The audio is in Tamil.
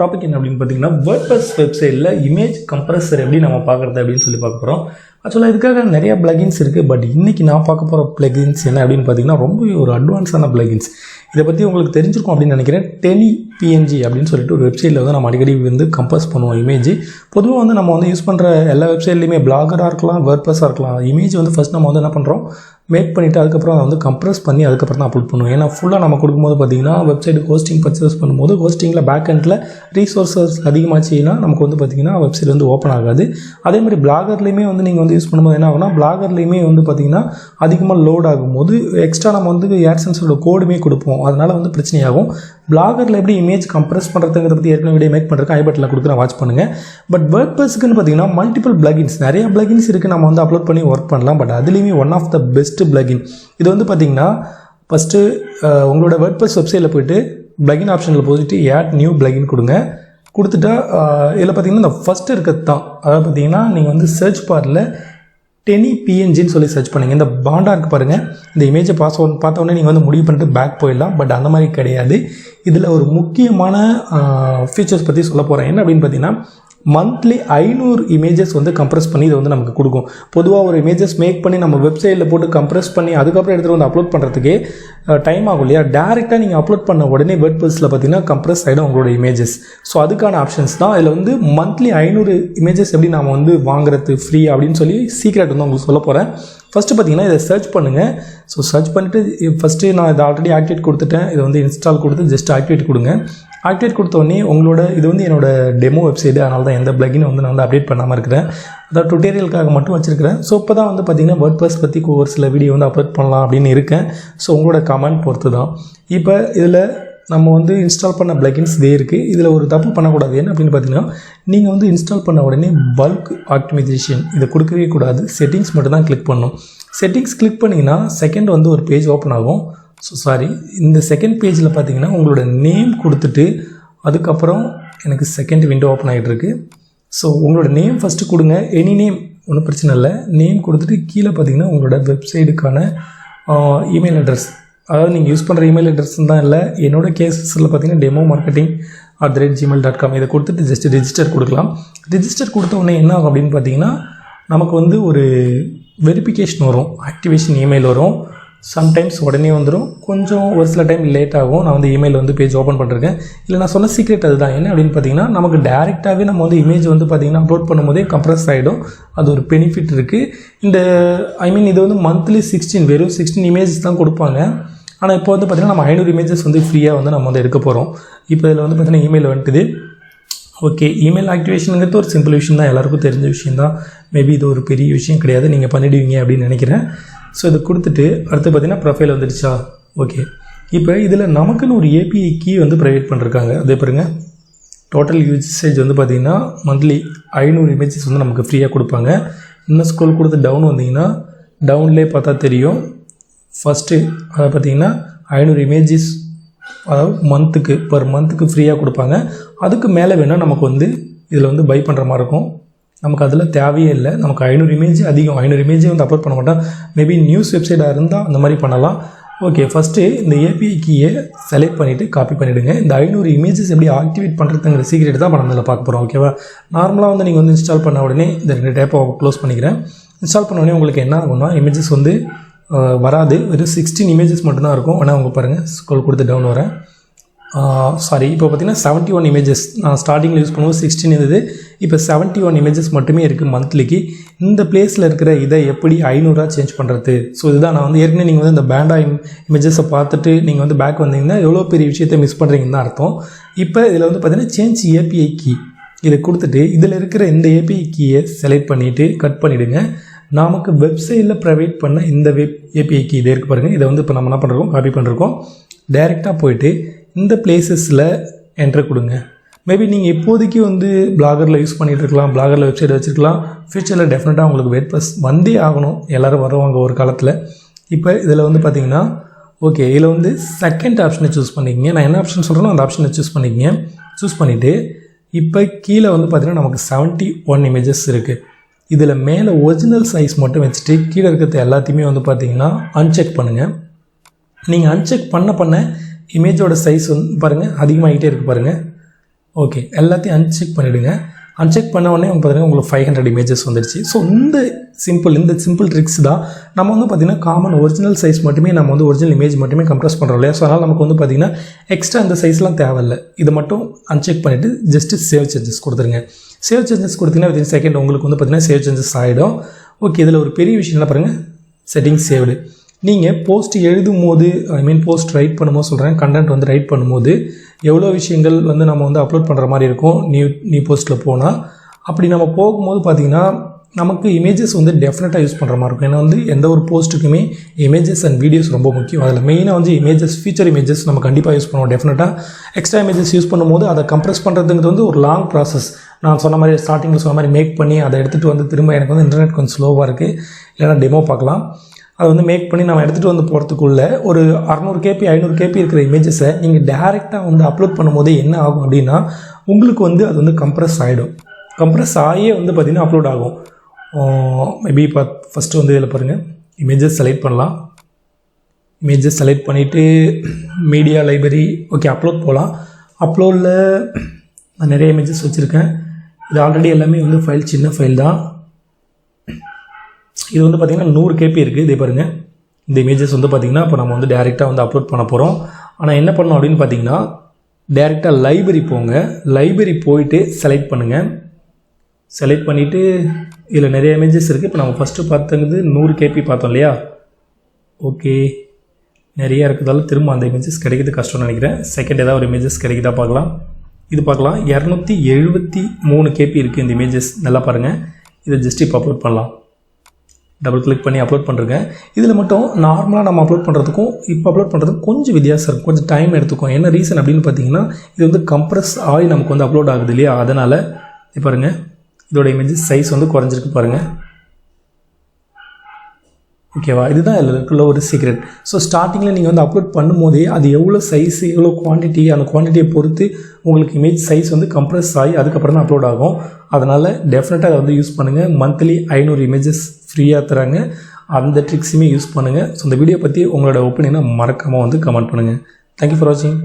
டாபிக் என்ன அப்படின்னு பார்த்தீங்கன்னா WordPress வெப்சைட்டில் இமேஜ் கம்ப்ரஸர் எப்படி நம்ம பார்க்குறது அப்படின்னு சொல்லி பார்க்க போகிறோம். ஆக்சுவலாக இதுக்காக நிறையா பிளகின்ஸ் இருக்குது. பட் இன்றைக்கி நான் பார்க்க போகிற பிளகின்ஸ் என்ன அப்படின்னு பார்த்தீங்கன்னா ரொம்ப ஒரு அட்வான்ஸான பிளகின்ஸ். இதை பற்றி உங்களுக்கு தெரிஞ்சிருக்கும் அப்படின்னு நினைக்கிறேன். PNG அப்படின்னு சொல்லிட்டு ஒரு வெப்சைட்டில் வந்து நம்ம அடிக்கடி வந்து கம்போஸ் பண்ணுவோம் இமேஜ். பொதுவாக வந்து நம்ம வந்து யூஸ் பண்ணுற எல்லா வெப்சைட்லையுமே பிளாகராக இருக்கலாம், WordPress-ஆக இருக்கலாம், இமேஜ் வந்து ஃபஸ்ட் நம்ம வந்து என்ன பண்ணுறோம், மேக் பண்ணிவிட்டு அதுக்கப்புறம் அதை வந்து கம்ப்ரஸ் பண்ணி அதுக்கப்புறம் தான் அப்லோட் பண்ணுவோம். ஏன்னா ஃபுல்லாக நம்ம கொடுக்கும்போது பார்த்திங்கன்னா வெப்சைட் ஹோஸ்டிங் பர்ச்சேஸ் பண்ணும்போது ஹோஸ்டிங்கில் பேக் எண்டில் ரீசோர்ஸஸ் அதிகமாச்சுன்னா நமக்கு வந்து பார்த்திங்கன்னா வெப்சைட் வந்து ஓப்பன் ஆகாது. அதே மாதிரி பிளாகர்லேயுமே வந்து நீங்கள் வந்து யூஸ் பண்ணும்போது என்ன ஆகுனா, பிளாகர்லேயுமே வந்து பார்த்திங்கன்னா அதிகமாக லோட் ஆகும்போது எக்ஸ்ட்ரா நம்ம வந்து AdSense கோடுமே கொடுப்போம். அதனால் வந்து பிரச்சனையாகும். பிளாகரில் எப்படி இமேஜ் கம்ப்ரஸ் பண்ணுறதுங்கிறத பற்றி ஏற்கனவே வீடியோ மேக் பண்ணுறதுக்கு ஐ பட்டனில் கொடுக்குறேன், வாட்ச் பண்ணுங்கள். பட் வேர்ட்பிரஸ்க்குன்னு பார்த்தீங்கன்னா மல்டிபிள் பிளகின்ஸ், நிறைய பிளகின்ஸ் இருக்குது, நம்ம வந்து அப்லோட் பண்ணி ஒர்க் பண்ணலாம். பட் அதுலேயுமே one of the best plugin இது வந்து பார்த்தீங்கன்னா ஃபஸ்ட்டு உங்களோட வேர்ட்பிரஸ் வெப்சைட்டில் போய்ட்டு பிளகின் ஆப்ஷனில் போயிட்டு ஆட் நியூ பிளகின் கொடுங்க. கொடுத்துட்டா இதில் பார்த்தீங்கன்னா இந்த ஃபஸ்ட்டு இருக்கிறது தான். அதாவது பார்த்தீங்கன்னா நீங்கள் வந்து சர்ச் பாரில் PNGன்னு சொல்லி சர்ச் பண்ணுங்கள். இந்த பாண்டாக இருக்குது பாருங்கள், இந்த இமேஜை பார்த்தோன்னே நீங்கள் வந்து முடிவு பண்ணிட்டு பேக் போயிடலாம். பட் அந்த மாதிரி கிடையாது. இதில் ஒரு முக்கியமான ஃபீச்சர்ஸ் பற்றி சொல்ல போகிறேன். என்ன அப்படின்னு பார்த்தீங்கன்னா, மந்த்லி 500 இமேஜஸ் வந்து கம்ப்ரெஸ் பண்ணி இதை வந்து நமக்கு கொடுக்கும். பொதுவாக ஒரு இமேஜஸ் மேக் பண்ணி நம்ம வெப்சைட்டில் போட்டு கம்ப்ரெஸ் பண்ணி அதுக்கப்புறம் எடுத்துகிட்டு வந்து அப்லோட் பண்ணுறதுக்கே டைம் ஆகும் இல்லையா. டேரெக்டாக நீங்கள் அப்லோட் பண்ண உடனே வேர்ட்பிரஸில் பார்த்தீங்கன்னா கம்ப்ரெஸ் ஆகிடும் உங்களோட இமேஜஸ். ஸோ அதுக்கான ஆப்ஷன்ஸ் தான் இதில் வந்து மந்த்லி 500 இமேஜஸ் எப்படி நாம் வந்து வாங்குறது ஃப்ரீ அப்படின்னு சொல்லி சீக்ரெட் வந்து உங்களுக்கு சொல்ல போகிறேன். ஃபஸ்ட்டு பார்த்தீங்கன்னா இதை சர்ச் பண்ணுங்கள். ஸோ சர்ச் பண்ணிவிட்டு ஃபஸ்ட்டு நான் இதை ஆல்ரெடி ஆக்டிவேட் கொடுத்துட்டேன். இதை வந்து இன்ஸ்டால் கொடுத்து ஜஸ்ட் ஆக்டிவேட் கொடுங்க. ஆக்டிவேட் கொடுத்தோடனே உங்களோட இது வந்து என்னோடய டெமோ வெப்சைட்டு, அதனால தான் எந்த பிளகினை வந்து நான் வந்து அப்டேட் பண்ணாமல் இருக்கிறேன். அதாவது டுட்டோரியலுக்காக மட்டும் வச்சுருக்கிறேன். ஸோ இப்போ தான் வந்து பார்த்திங்கன்னா WordPress பற்றி ஒரு சில வீடியோ வந்து அப்லோட் பண்ணலாம் அப்படின்னு இருக்கேன். ஸோ உங்களோட கமெண்ட் பொறுத்து தான். இப்போ இதில் நம்ம வந்து இன்ஸ்டால் பண்ண பிளகின்ஸ் இதே இருக்குது. இதில் ஒரு தப்பு பண்ணக்கூடாது. என்ன அப்படின்னு பார்த்தீங்கன்னா, நீங்கள் வந்து இன்ஸ்டால் பண்ண உடனே பல்க் ஆப்டிமைசேஷன் இதை கொடுக்கவே கூடாது. செட்டிங்ஸ் மட்டும் தான் கிளிக் பண்ணணும். செட்டிங்ஸ் கிளிக் பண்ணிங்கன்னா செகண்ட் வந்து ஒரு பேஜ் ஓப்பன் ஆகும். இந்த செகண்ட் பேஜில் பார்த்தீங்கன்னா உங்களோட நேம் கொடுத்துட்டு அதுக்கப்புறம் எனக்கு செகண்ட் விண்டோ ஓப்பன் ஆகிட்டு இருக்கு. ஸோ உங்களோட நேம் ஃபஸ்ட்டு கொடுங்க. எனி நேம் ஒன்றும் பிரச்சனை இல்லை. நேம் கொடுத்துட்டு கீழே பார்த்தீங்கன்னா உங்களோட வெப்சைட்டுக்கான இமெயில் அட்ரஸ், அதாவது நீங்கள் யூஸ் பண்ணுற இமெயில் அட்ரஸ் தான் இல்லை. என்னோடய கேஸஸில் பார்த்தீங்கன்னா demomarketing@gmail.com இதை கொடுத்துட்டு ஜஸ்ட் ரெஜிஸ்டர் கொடுக்கலாம். ரெஜிஸ்டர் கொடுத்த உடனே என்ன ஆகும் அப்படின்னு பார்த்தீங்கன்னா, நமக்கு வந்து ஒரு வெரிஃபிகேஷன் வரும், ஆக்டிவேஷன் இமெயில் வரும். சம்டைம்ஸ் உடனே வந்துடும், கொஞ்சம் ஒரு சில டைம் லேட் ஆகும். நான் வந்து இமெயில் வந்து பேஜ் ஓப்பன் பண்ணிருக்கேன். இல்லை நான் சொன்ன சீக்ரெட் அதுதான். என்ன அப்படின்னு பார்த்தீங்கன்னா, நமக்கு டேரெக்டாகவே நம்ம வந்து இமேஜ் வந்து பார்த்திங்கன்னா அப்லோட் பண்ணும்போதே கம்ப்ரஸ் ஆகிடும். அது ஒரு பெனிஃபிட் இருக்குது. இது வந்து மந்த்லி 16 வெறும் 16 இமேஜஸ் தான் கொடுப்பாங்க. ஆனால் இப்போ வந்து பார்த்திங்கன்னா நம்ம 500 இமேஜஸ் வந்து ஃப்ரீயாக வந்து நம்ம வந்து எடுக்க போகிறோம். இப்போ இதில் வந்து பார்த்திங்கன்னா இமெயில் வந்துட்டுது. ஓகே, இமெயில் ஆக்டிவேஷனுங்கிறது ஒரு சிம்பிள் விஷயம் தான், எல்லாருக்கும் தெரிஞ்ச விஷயம் தான். மேபி இது ஒரு பெரிய விஷயம் கிடையாது, நீங்கள் பண்ணிவிடுவீங்க அப்படின்னு நினைக்கிறேன். ஸோ இதை கொடுத்துட்டு அடுத்து பார்த்திங்கன்னா ப்ரொஃபைல் வந்துடுச்சா. ஓகே, இப்போ இதில் நமக்குன்னு ஒரு API கீ வந்து ப்ரைவேட் பண்ணிருக்காங்க. அதே பாருங்க, டோட்டல் யூசேஜ் வந்து பார்த்திங்கன்னா மந்த்லி 500 இமேஜஸ் வந்து நமக்கு ஃப்ரீயாக கொடுப்பாங்க. இன்னும் ஸ்க்ரோல் கொடுத்து டவுன் வந்தீங்கன்னா டவுன்லேயே பார்த்தா தெரியும். ஃபஸ்ட்டு அதை பார்த்திங்கன்னா 500 இமேஜஸ் அதாவது பர் மந்த்துக்கு ஃப்ரீயாக கொடுப்பாங்க. அதுக்கு மேலே வேணால் நமக்கு வந்து இதில் வந்து பை பண்ணுற மாதிரி இருக்கும். நமக்கு அதில் தேவையே இல்லை. நமக்கு 500 இமேஜ் அதிகம், 500 இமேஜே வந்து அப்லோட் பண்ண மாட்டோம். மேபி நியூஸ் வெப்சைட்டாக இருந்தால் அந்த மாதிரி பண்ணலாம். ஓகே, ஃபஸ்ட்டு இந்த API கீயை செலக்ட் பண்ணிவிட்டு காப்பி பண்ணிவிடுங்க. இந்த 500 இமேஜஸ் எப்படி ஆக்டிவேட் பண்ணுறதுங்கிற சீக்ரெட் தான் நம்ம இதில் பார்க்க போகிறோம். ஓகேவா, நார்மலாக வந்து நீங்கள் வந்து இன்ஸ்டால் பண்ண உடனே இந்த 2 டேப்பை க்ளோஸ் பண்ணிக்கிறேன். இன்ஸ்டால் பண்ண உடனே உங்களுக்கு என்ன ஆகும்னா, இமேஜஸ் வந்து வராது, வெறும் 16 இமேஜஸ் மட்டும்தான் இருக்கும். ஆனால் உங்கள் பாருங்கள், ஸ்க்ரோல் கொடுத்து டவுன் வரேன். இப்போ பார்த்தீங்கன்னா 71 இமேஜஸ். நான் ஸ்டார்டிங்கில் யூஸ் பண்ணும்போது 16 இருந்தது, இப்போ 71 இமேஜஸ் மட்டுமே இருக்குது மந்த்லிக்கு. இந்த பிளேஸில் இருக்கிற இதை எப்படி 500 சேஞ்ச் பண்ணுறது? ஸோ இதுதான் நான் வந்து ஏற்கனவே நீங்கள் வந்து இந்த பேண்டா இமேஜஸை பார்த்துட்டு நீங்கள் வந்து பேக் வந்தீங்கன்னா எவ்வளோ பெரிய விஷயத்தை மிஸ் பண்ணுறீங்கன்னு தான் அர்த்தம். இப்போ இதில் வந்து பார்த்தீங்கன்னா சேஞ்ச் API கீ இதை கொடுத்துட்டு இதில் இருக்கிற இந்த API கீயை செலக்ட் பண்ணிவிட்டு கட் பண்ணிவிடுங்க. நமக்கு வெப்சைட்டில் ப்ரொவைட் பண்ண இந்த API கீ இதை இருக்குது பாருங்கள். இதை வந்து இப்போ நம்ம என்ன பண்ணுறோம், காப்பி பண்ணிருக்கோம். டைரெக்டாக போயிட்டு இந்த பிளேசஸில் என்ட்ரு கொடுங்க. மேபி நீங்கள் இப்போதைக்கு வந்து பிளாகரில் யூஸ் பண்ணிகிட்டு இருக்கலாம், பிளாகரில் வெப்சைட் வச்சுருக்கலாம். ஃப்யூச்சரில் டெஃபினட்டாக உங்களுக்கு WordPress வந்தே ஆகணும், எல்லோரும் வருவாங்க ஒரு காலத்தில். இப்போ இதில் வந்து பார்த்திங்கன்னா ஓகே, இதில் வந்து செகண்ட் ஆப்ஷனை சூஸ் பண்ணிக்கிங்க. நான் என்ன ஆப்ஷன் சொல்கிறேனோ அந்த ஆப்ஷனை சூஸ் பண்ணிக்கிங்க. சூஸ் பண்ணிவிட்டு இப்போ கீழே வந்து பார்த்திங்கன்னா நமக்கு 71 இமேஜஸ் இருக்குது. இதில் மேலே ஒரிஜினல் சைஸ் மட்டும் வச்சுட்டு கீழே இருக்கிறது எல்லாத்தையுமே வந்து பார்த்திங்கன்னா அன்செக் பண்ணுங்கள். நீங்கள் அன்செக் பண்ண இமேஜோட சைஸ் வந்து பாருங்கள் அதிகமாகிட்டே இருக்குது பாருங்கள். ஓகே, எல்லாத்தையும் அன்செக் பண்ணிவிடுங்க. அன்செக் பண்ண உடனே பார்த்தீங்கன்னா உங்களுக்கு 500 இமேஜஸ் வந்துடுச்சு. ஸோ இந்த சிம்பிள் ட்ரிக்ஸ் தான் நம்ம வந்து பார்த்திங்கன்னா காமன் ஒரிஜினல் சைஸ் மட்டுமே நம்ம வந்து ஒரிஜினல் இமேஜ் மட்டுமே கம்ப்ரஸ் பண்ணுறோம் இல்லையா. ஸோ அதனால் நமக்கு வந்து பார்த்திங்கன்னா எக்ஸ்ட்ரா இந்த சைஸ்லாம் தேவையில்லை. இதை மட்டும் அன்செக் பண்ணிவிட்டு ஜஸ்ட்டு சேவ் சேஞ்சஸ் கொடுத்துருங்க. சேவ் சேஞ்சஸ் கொடுத்தீங்கன்னா வித்தின் செகண்ட் உங்களுக்கு வந்து பார்த்திங்கன்னா சேவ் சேஞ்சஸ் ஆகிடும். ஓகே, இதில் ஒரு பெரிய விஷயம் என்ன பாருங்கள், செட்டிங்ஸ் சேவ்டு. நீங்கள் போஸ்ட் எழுதும் போது போஸ்ட் ரைட் பண்ணும்போது சொல்கிறேன், கண்டென்ட் வந்து ரைட் பண்ணும்போது எவ்வளோ விஷயங்கள் வந்து நம்ம வந்து அப்லோட் பண்ணுற மாதிரி இருக்கும் நியூ போஸ்ட்டில் போனால். அப்படி நம்ம போகும்போது பார்த்திங்கன்னா நமக்கு இமேஜஸ் வந்து டெஃபினட்டாக யூஸ் பண்ணுற மாதிரி இருக்கும். ஏன்னா வந்து எந்த ஒரு போஸ்ட்டுக்குமே இமேஜஸ் அண்ட் வீடியோஸ் ரொம்ப முக்கியம். அதில் மெயினாக வந்து ஃபீச்சர் இமேஜஸ் நம்ம கண்டிப்பாக யூஸ் பண்ணுவோம். டெஃபினட்டாக எக்ஸ்ட்ரா இமேஜஸ் யூஸ் பண்ணும்போது அதை கம்ப்ரெஸ் பண்ணுறதுங்கிறது வந்து ஒரு லாங் ப்ராசஸ். நான் சொன்ன மாதிரி ஸ்டார்டிங்கில் சொன்ன மாதிரி மேக் பண்ணி அதை எடுத்துகிட்டு வந்து திரும்ப எனக்கு வந்து இன்டர்நெட் கொஞ்சம் ஸ்லோவாக இருக்குது, இல்லைனா டெமோ பார்க்கலாம். அதை வந்து மேக் பண்ணி நம்ம எடுத்துகிட்டு வந்து போகிறதுக்குள்ளே ஒரு 600 KB 500 KB இருக்கிற இமேஜஸை நீங்கள் டேரெக்டாக வந்து அப்லோட் பண்ணும்போது என்ன ஆகும் அப்படின்னா உங்களுக்கு வந்து அது வந்து கம்ப்ரெஸ் ஆகிடும். கம்ப்ரெஸ் ஆகியே வந்து பார்த்திங்கன்னா அப்லோட் ஆகும். மேபி இப்போ ஃபஸ்ட்டு வந்து இதில் பாருங்கள், இமேஜஸ் செலக்ட் பண்ணலாம். இமேஜஸ் செலக்ட் பண்ணிவிட்டு மீடியா லைப்ரரி, ஓகே அப்லோட் போகலாம். அப்லோடில் நான் நிறைய இமேஜஸ் வச்சுருக்கேன். இது ஆல்ரெடி எல்லாமே வந்து ஃபைல் சின்ன ஃபைல் தான். இது வந்து பார்த்திங்கன்னா 100 KB இருக்குது. இதே பாருங்கள், இந்த இமேஜஸ் வந்து பார்த்திங்கன்னா இப்போ நம்ம வந்து டேரெக்டாக வந்து அப்லோட் பண்ண போகிறோம். ஆனால் என்ன பண்ணணும் அப்படின்னு பார்த்தீங்கன்னா டேரெக்டாக லைப்ரரி போங்க. லைப்ரரி போயிட்டு செலக்ட் பண்ணுங்கள். செலக்ட் பண்ணிவிட்டு இதில் நிறைய இமேஜஸ் இருக்குது. இப்போ நம்ம ஃபஸ்ட்டு பார்த்தது 100 KB பார்த்தோம் இல்லையா. ஓகே, நிறையா இருக்கிறதால திரும்ப அந்த இமேஜஸ் கிடைக்கிறது கஷ்டம்னு நினைக்கிறேன். செகண்ட் ஏதாவது ஒரு இமேஜஸ் கிடைக்குதா பார்க்கலாம். இது பார்க்கலாம், 273 KB இருக்குது இந்த இமேஜஸ். நல்லா பாருங்கள். இதை ஜஸ்ட் இப்போ அப்லோட் பண்ணலாம். டபுள் கிளிக் பண்ணி அப்லோட் பண்ணுறேங்க. இதில் மட்டும் நார்மலாக நம்ம அப்லோட் பண்ணுறதுக்கும் இப்போ அப்லோட் பண்ணுறதுக்கும் கொஞ்சம் வித்தியாசம் இருக்கும், கொஞ்சம் டைம் எடுத்துக்கும். என்ன ரீசன் அப்படின்னு பார்த்தீங்கன்னா இது வந்து கம்ப்ரெஸ் ஆகி நமக்கு வந்து அப்லோட் ஆகுது இல்லையா, அதனால் பாருங்கள் இதோட இமேஜஸ் சைஸ் வந்து குறைஞ்சிருக்கு பாருங்கள். ஓகேவா, இதுதான் இதில் இருக்குள்ள ஒரு சீக்ரெட். ஸோ ஸ்டார்டிங்கில் நீங்கள் வந்து அப்லோட் பண்ணும்போதே அது எவ்வளோ சைஸு எவ்வளோ குவான்டிட்டி, அந்த குவான்டிட்டியை பொறுத்து உங்களுக்கு இமேஜ் சைஸ் வந்து கம்ப்ரெஸ் ஆகி அதுக்கப்புறம் தான் அப்லோட் ஆகும். அதனால் டெஃபினட்டாக அதை வந்து யூஸ் பண்ணுங்கள். மந்த்லி 500 இமேஜஸ் ஃப்ரீயாக தராங்க. அந்த ட்ரிக்ஸுமே யூஸ் பண்ணுங்கள். ஸோ இந்த வீடியோ பற்றி உங்களோட ஒப்பீனியனை மறக்காமல் வந்து கமெண்ட் பண்ணுங்கள். தேங்க்யூ ஃபார் வாட்சிங்.